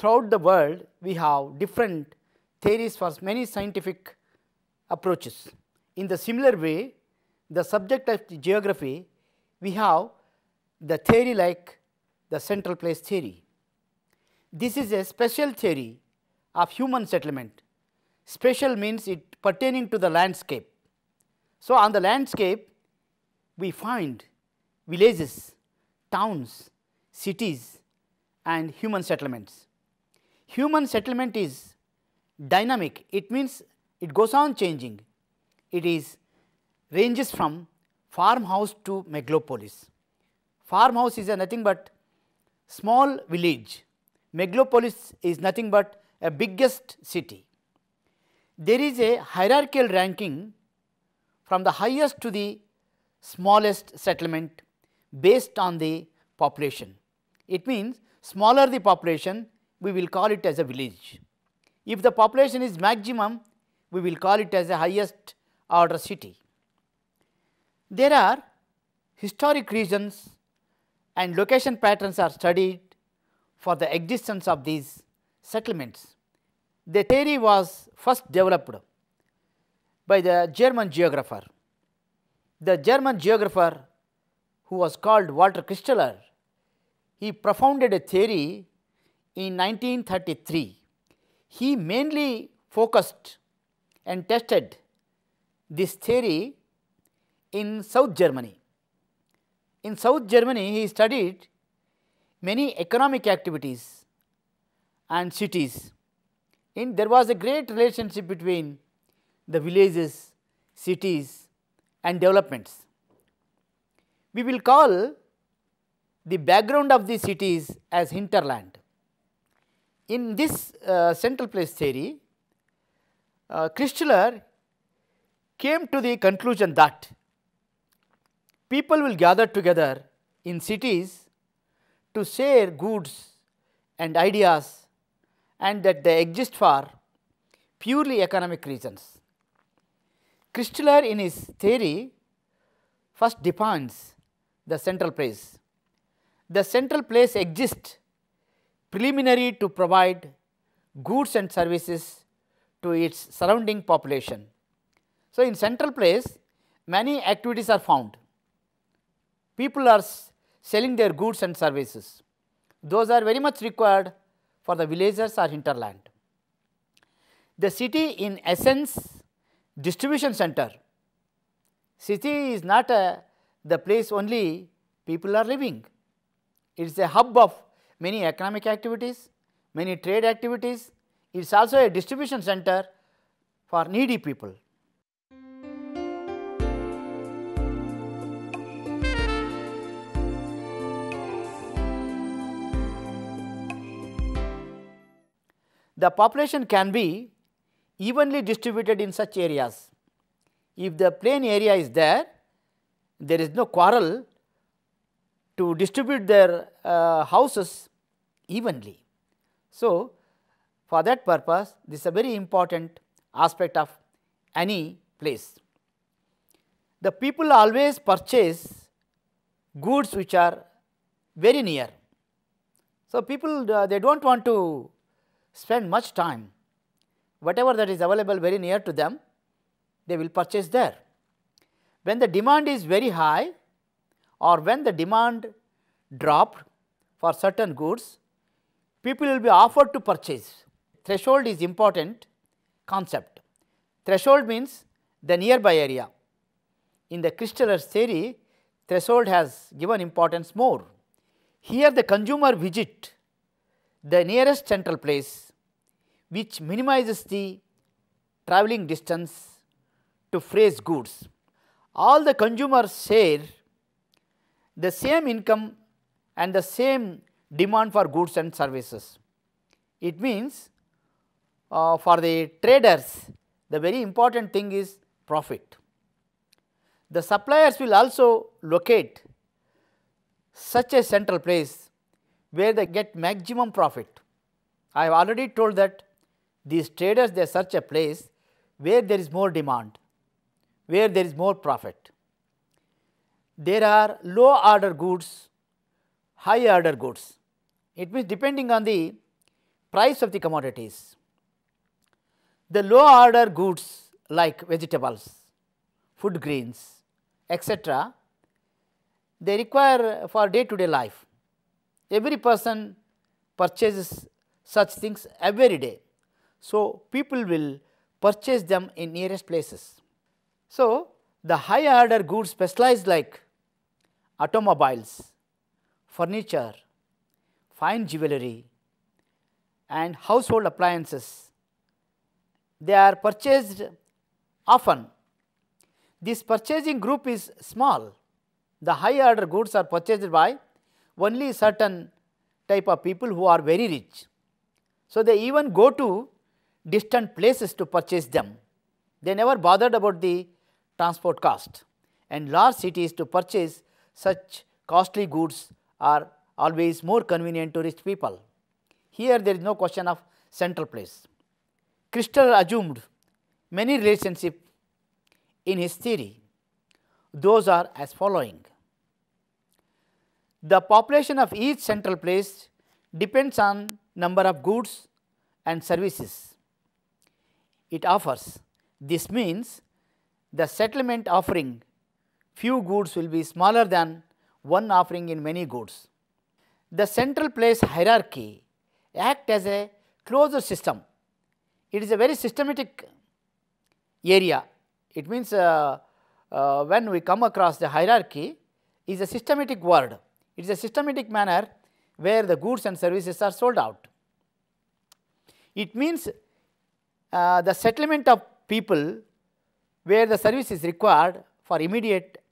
throughout the world we have different theories for many scientific approaches. In the similar way, the subject of the geography, we have the theory like the central place theory. This is a special theory of human settlement. Special means it pertaining to the landscape. So, on the landscape we find villages, towns, cities and human settlements. Human settlement is dynamic, it means it goes on changing. It is ranges from farmhouse to megalopolis. Farmhouse is a nothing but small village, megalopolis is nothing but a biggest city. There is a hierarchical ranking from the highest to the smallest settlement based on the population. It means smaller the population, we will call it as a village. If the population is maximum, we will call it as a highest order city. There are historic reasons and location patterns are studied for the existence of these settlements. The theory was first developed by the German geographer. The German geographer who was called Walter Christaller, he propounded a theory in 1933. He mainly focused and tested this theory in South Germany. In South Germany, he studied many economic activities and cities. There was a great relationship between the villages, cities and developments. We will call the background of the cities as hinterland. In this central place theory, Christaller came to the conclusion that people will gather together in cities to share goods and ideas, and that they exist for purely economic reasons. Christaller in his theory first defines the central place. The central place exists preliminary to provide goods and services to its surrounding population. So, in central place many activities are found. People are selling their goods and services. Those are very much required for the villagers or hinterland. The city in essence distribution center. City is not the place only people are living. It is a hub of many economic activities, many trade activities. It is also a distribution center for needy people. The population can be evenly distributed in such areas. If the plain area is there is no quarrel to distribute their houses evenly. So, for that purpose this is a very important aspect of any place. The people always purchase goods which are very near. So, people they do not want to spend much time, whatever that is available very near to them, they will purchase there. When the demand is very high or when the demand dropped for certain goods, people will be offered to purchase. Threshold is important concept. Threshold means the nearby area. In the Christaller's theory, threshold has given importance more. Here the consumer visit the nearest central place which minimizes the travelling distance to fresh goods. All the consumers share the same income and the same demand for goods and services. It means for the traders the very important thing is profit. The suppliers will also locate such a central place where they get maximum profit. I have already told that these traders they search a place where there is more demand, where there is more profit. There are low order goods, high order goods. It means depending on the price of the commodities. The low order goods like vegetables, food grains, etc., they require for day to day life. Every person purchases such things every day. So, people will purchase them in nearest places. So, the high order goods specialized like automobiles, furniture, fine jewelry and household appliances, they are purchased often. This purchasing group is small. The high order goods are purchased by only certain type of people who are very rich. So, they even go to distant places to purchase them. They never bothered about the transport cost, and large cities to purchase such costly goods are always more convenient to rich people. Here there is no question of central place. Christaller assumed many relationships in his theory. Those are as following. The population of each central place depends on number of goods and services it offers. This means the settlement offering few goods will be smaller than one offering in many goods. The central place hierarchy acts as a closed system. It is a very systematic area. It means when we come across the hierarchy, is a systematic word. It is a systematic manner where the goods and services are sold out. It means the settlement of people where the service is required for immediate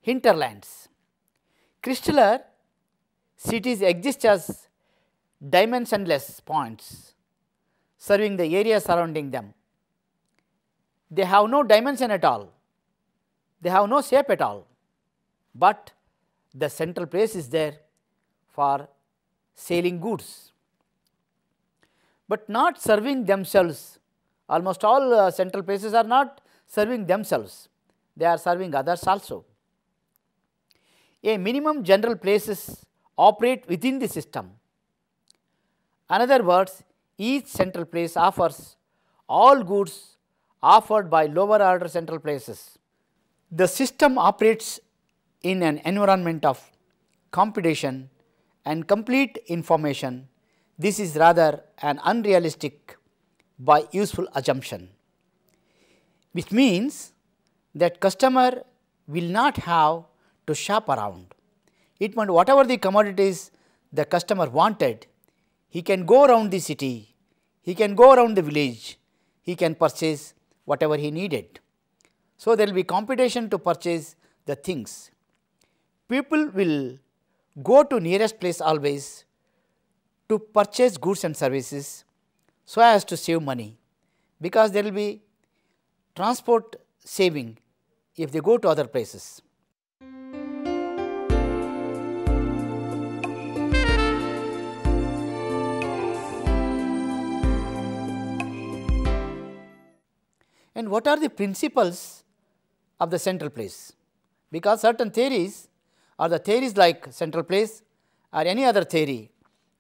hinterlands. Christaller cities exist as dimensionless points serving the area surrounding them. They have no dimension at all, they have no shape at all, but the central place is there for selling goods, but not serving themselves. Almost all central places are not serving themselves, they are serving others also. A minimum general places operate within the system. In other words, each central place offers all goods offered by lower order central places. The system operates in an environment of competition and complete information. This is rather an unrealistic by useful assumption, which means that customer will not have to shop around. It meant whatever the commodities the customer wanted, he can go around the city, he can go around the village, he can purchase whatever he needed. So, there will be competition to purchase the things. People will go to nearest place always to purchase goods and services so as to save money, because there will be transport saving if they go to other places. And what are the principles of the central place? Because certain theories or the theories like central place or any other theory,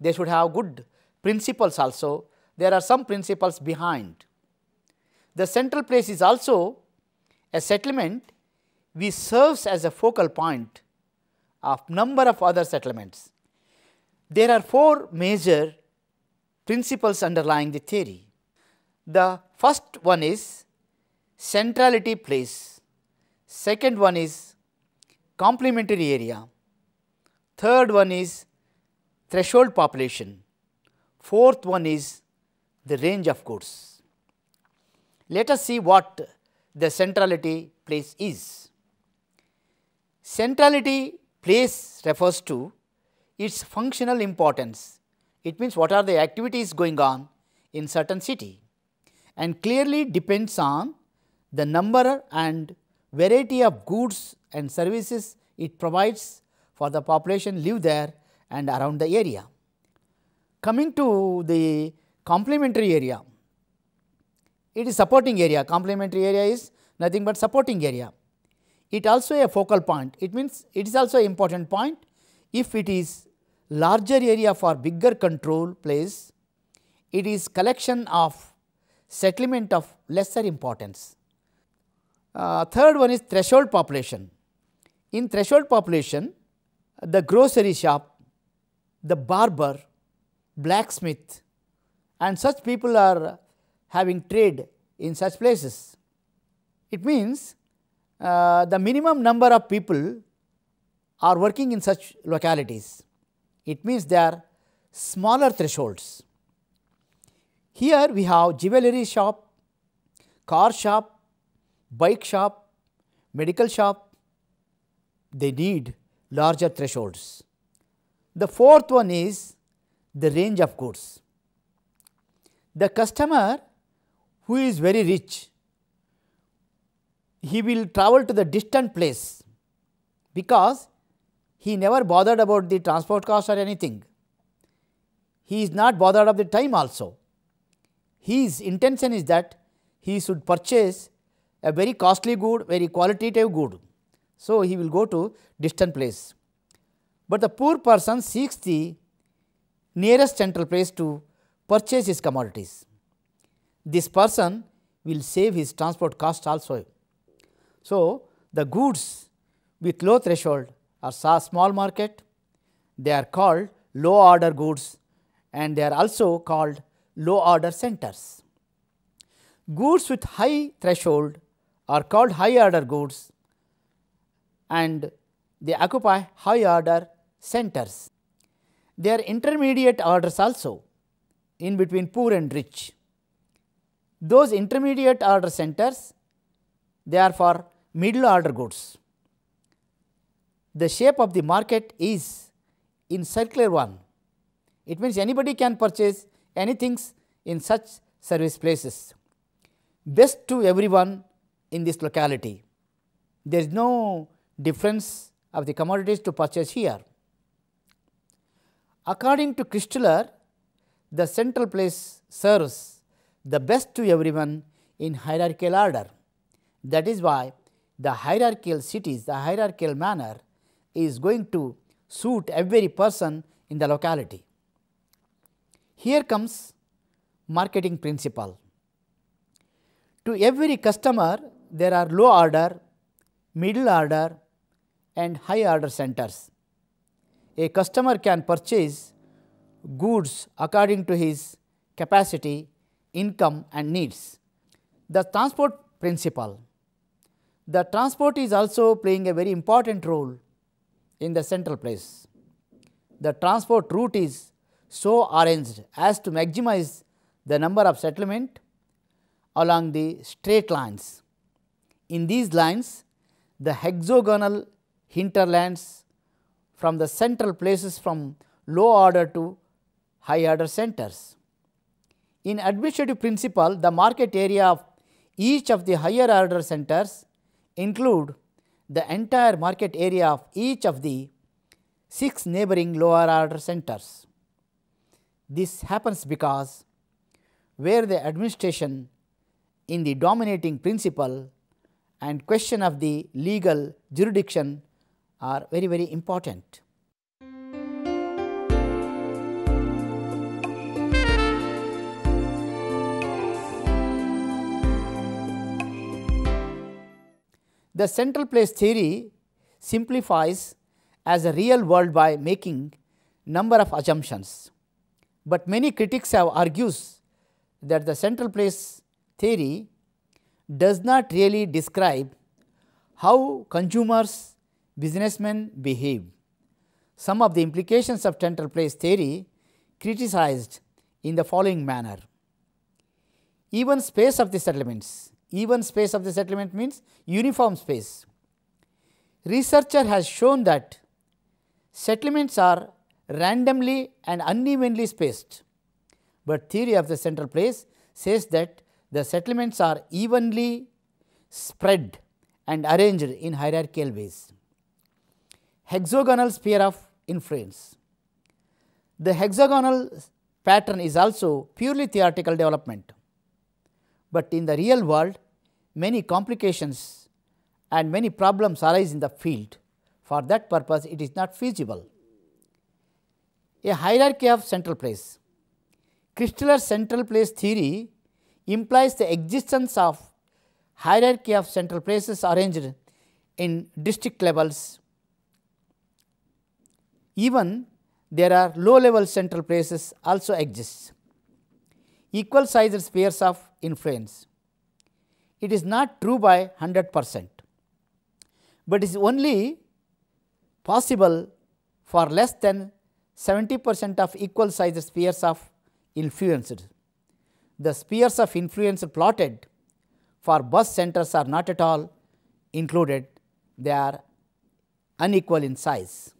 they should have good principles also. There are some principles behind. The central place is also a settlement which serves as a focal point of number of other settlements. There are four major principles underlying the theory. The first one is centrality place, second one is complementary area, third one is threshold population, fourth one is the range of goods. Let us see what the centrality place is. Centrality place refers to its functional importance. It means what are the activities going on in certain city, and clearly depends on the number and variety of goods and services it provides for the population live there and around the area. Coming to the complementary area, it is supporting area. Complementary area is nothing but supporting area. It also a focal point. It means it is also an important point. If it is larger area for bigger control place, it is collection of settlement of lesser importance. Third one is threshold population. In threshold population, the grocery shop, the barber, blacksmith and such people are having trade in such places. It means the minimum number of people are working in such localities. It means they are smaller thresholds. Here we have jewelry shop, car shop, bike shop, medical shop, they need larger thresholds. The fourth one is the range of goods. The customer who is very rich, he will travel to the distant place because he never bothered about the transport cost or anything. He is not bothered of the time also. His intention is that he should purchase a very costly good, very qualitative good. So, he will go to distant place. But the poor person seeks the nearest central place to purchase his commodities. This person will save his transport cost also. So, the goods with low threshold are small market, they are called low order goods and they are also called low order centers. Goods with high threshold are called high order goods and they occupy high order centers. They are intermediate orders also in between poor and rich. Those intermediate order centers, they are for middle order goods. The shape of the market is in circular one. It means anybody can purchase anything in such service places. Best to everyone in this locality. There is no difference of the commodities to purchase here. According to Christaller, the central place serves the best to everyone in hierarchical order. That is why the hierarchical cities, the hierarchical manner is going to suit every person in the locality. Here comes marketing principle. To every customer, there are low order, middle order and high order centers. A customer can purchase goods according to his capacity, income and needs. The transport principle. The transport is also playing a very important role in the central place. The transport route is so arranged as to maximize the number of settlement along the straight lines. In these lines, the hexagonal hinterlands from the central places from low order to high order centers. In administrative principle, the market area of each of the higher order centers include the entire market area of each of the 6 neighboring lower order centers. This happens because where the administration in the dominating principle and question of the legal jurisdiction are very, very important. The central place theory simplifies as a real world by making number of assumptions, but many critics have argued that the central place theory does not really describe how consumers, businessmen behave. Some of the implications of central place theory criticized in the following manner. Even space of the settlements. Even space of the settlement means uniform space. Researcher has shown that settlements are randomly and unevenly spaced, but theory of the central place says that the settlements are evenly spread and arranged in hierarchical ways. Hexagonal sphere of influence. The hexagonal pattern is also purely theoretical development, but in the real world many complications and many problems arise in the field. For that purpose it is not feasible. A hierarchy of central place. Christaller central place theory implies the existence of hierarchy of central places arranged in district levels. Even there are low level central places also exist, equal sized spheres of influence. It is not true by 100%, but is only possible for less than 70% of equal sized spheres of influence. The spheres of influence plotted for bus centers are not at all included, they are unequal in size.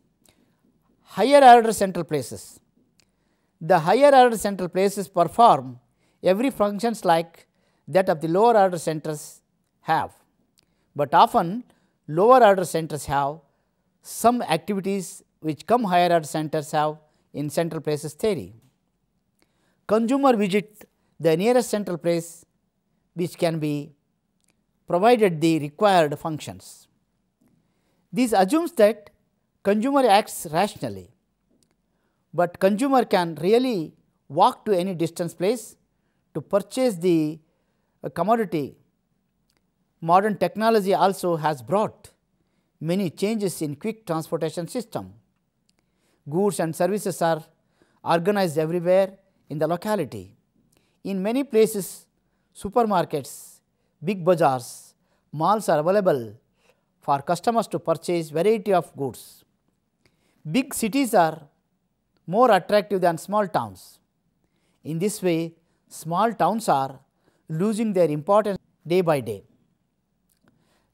Higher order central places. The higher order central places perform every functions like that of the lower order centers have, but often lower order centers have some activities which some higher order centers have in central places theory. Consumer visit the nearest central place which can be provided the required functions. This assumes that consumer acts rationally, but consumer can really walk to any distance place to purchase the commodity. Modern technology also has brought many changes in quick transportation system. Goods and services are organized everywhere in the locality. In many places, supermarkets, big bazaars, malls are available for customers to purchase variety of goods. Big cities are more attractive than small towns. In this way, small towns are losing their importance day by day.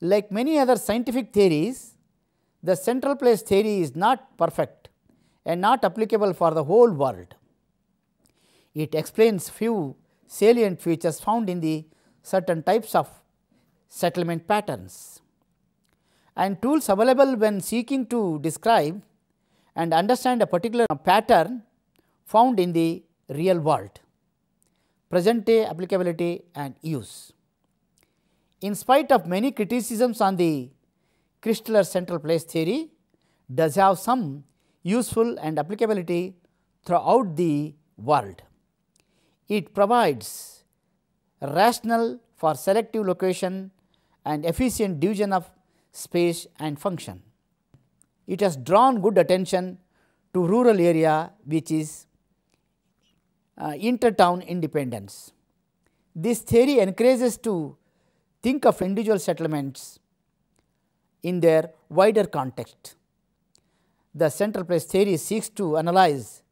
Like many other scientific theories, the central place theory is not perfect and not applicable for the whole world. It explains few salient features found in the certain types of settlement patterns and tools available when seeking to describe and understand a particular pattern found in the real world, present day applicability and use. In spite of many criticisms on the Christaller central place theory, does have some useful and applicability throughout the world. It provides rationale for selective location and efficient division of space and function. It has drawn good attention to rural area which is inter-town independence. This theory encourages to think of individual settlements in their wider context. The central place theory seeks to analyze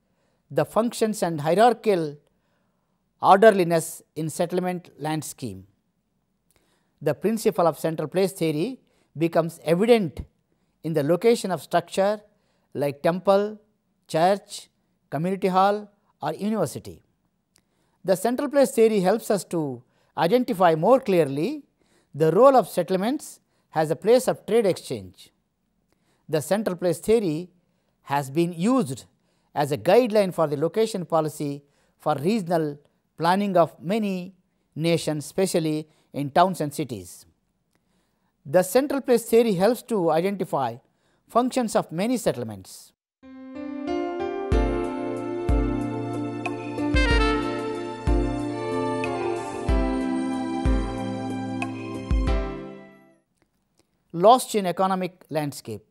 the functions and hierarchical orderliness in settlement land scheme. The principle of central place theory becomes evident in the location of structure like temple, church, community hall or university. The central place theory helps us to identify more clearly the role of settlements as a place of trade exchange. The central place theory has been used as a guideline for the location policy for regional planning of many nations, especially in towns and cities. The central place theory helps to identify functions of many settlements. Lost in economic landscape.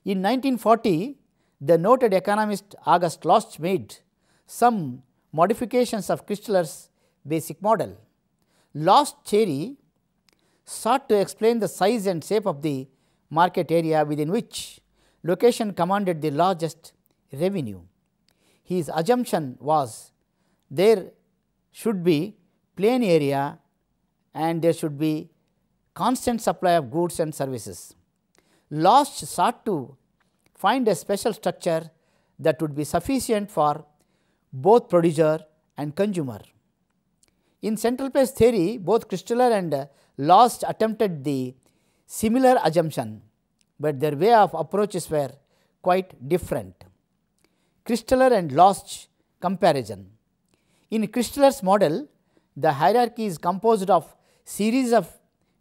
In 1940, the noted economist August Lost made some modifications of Christaller's basic model. Lost theory sought to explain the size and shape of the market area within which location commanded the largest revenue. His assumption was there should be plain area and there should be constant supply of goods and services. Lost sought to find a special structure that would be sufficient for both producer and consumer. In central place theory, both Christaller and Lost attempted the similar assumption, but their way of approaches were quite different. Christaller and Lost comparison. In Christaller's model, the hierarchy is composed of series of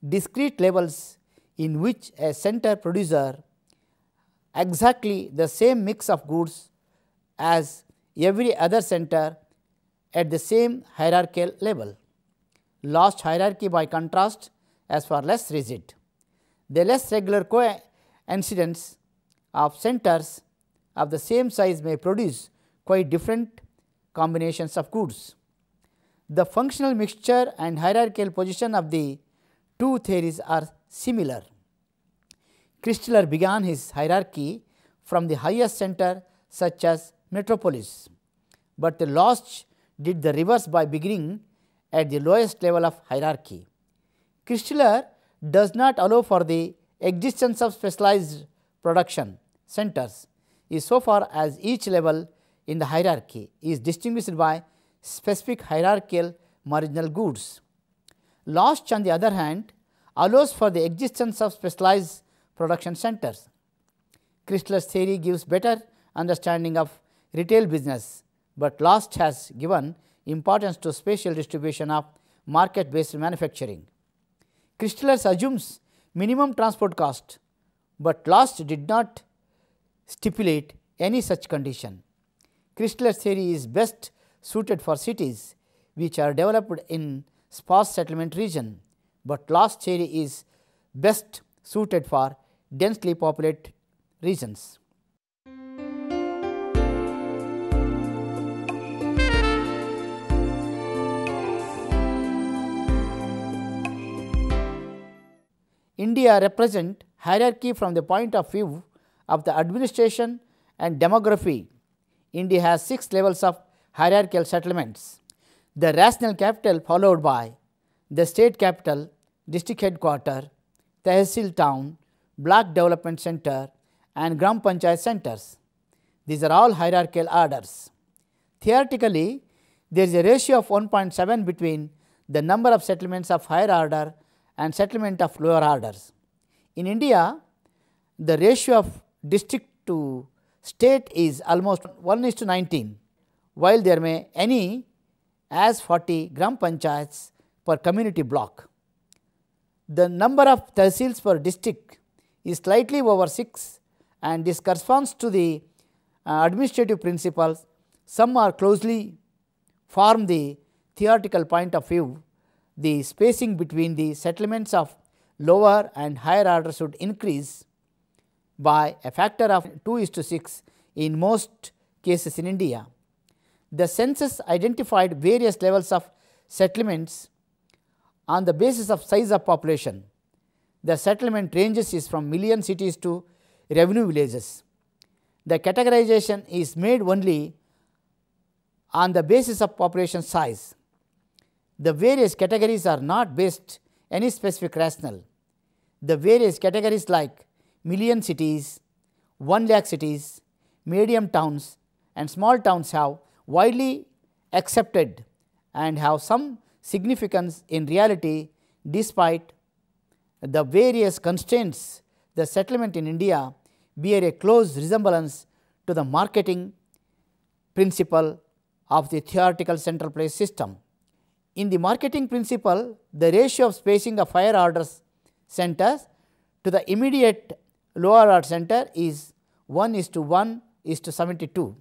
discrete levels in which a center producer exactly the same mix of goods as every other center at the same hierarchical level. Last hierarchy, by contrast, as far less rigid. The less regular coincidence of centers of the same size may produce quite different combinations of goods. The functional mixture and hierarchical position of the two theories are similar. Christler began his hierarchy from the highest center, such as metropolis, but the Last did the reverse by beginning at the lowest level of hierarchy. Christler does not allow for the existence of specialized production centers so far as each level in the hierarchy is distinguished by specific hierarchical marginal goods. Last, on the other hand, allows for the existence of specialized production centers. Christler's theory gives better understanding of retail business, but Last has given importance to spatial distribution of market based manufacturing. Christler assumes minimum transport cost, but Last did not stipulate any such condition. Christler's theory is best suited for cities which are developed in sparse settlement region, but Last theory is best suited for densely populated regions. India represents hierarchy from the point of view of the administration and demography. India has 6 levels of hierarchical settlements. The rational capital, followed by the state capital, district headquarter, tehsil town, block development center and gram panchayat centers. These are all hierarchical orders. Theoretically, there is a ratio of 1.7 between the number of settlements of higher order and settlement of lower orders. In India, the ratio of district to state is almost 1:19, while there may any as 40 gram panchayats per community block. The number of tehsils per district is slightly over 6, and this corresponds to the administrative principles. Some are closely from the theoretical point of view. The spacing between the settlements of lower and higher order should increase by a factor of 2:6 in most cases in India. The census identified various levels of settlements on the basis of size of population. The settlement ranges is from million cities to revenue villages. The categorization is made only on the basis of population size. The various categories are not based any specific rationale. The various categories like million cities, 1 lakh cities, medium towns and small towns have widely accepted and have some significance in reality. Despite the various constraints, the settlement in India bear a close resemblance to the marketing principle of the theoretical central place system. In the marketing principle, the ratio of spacing of higher orders centers to the immediate lower order center is 1:1:72.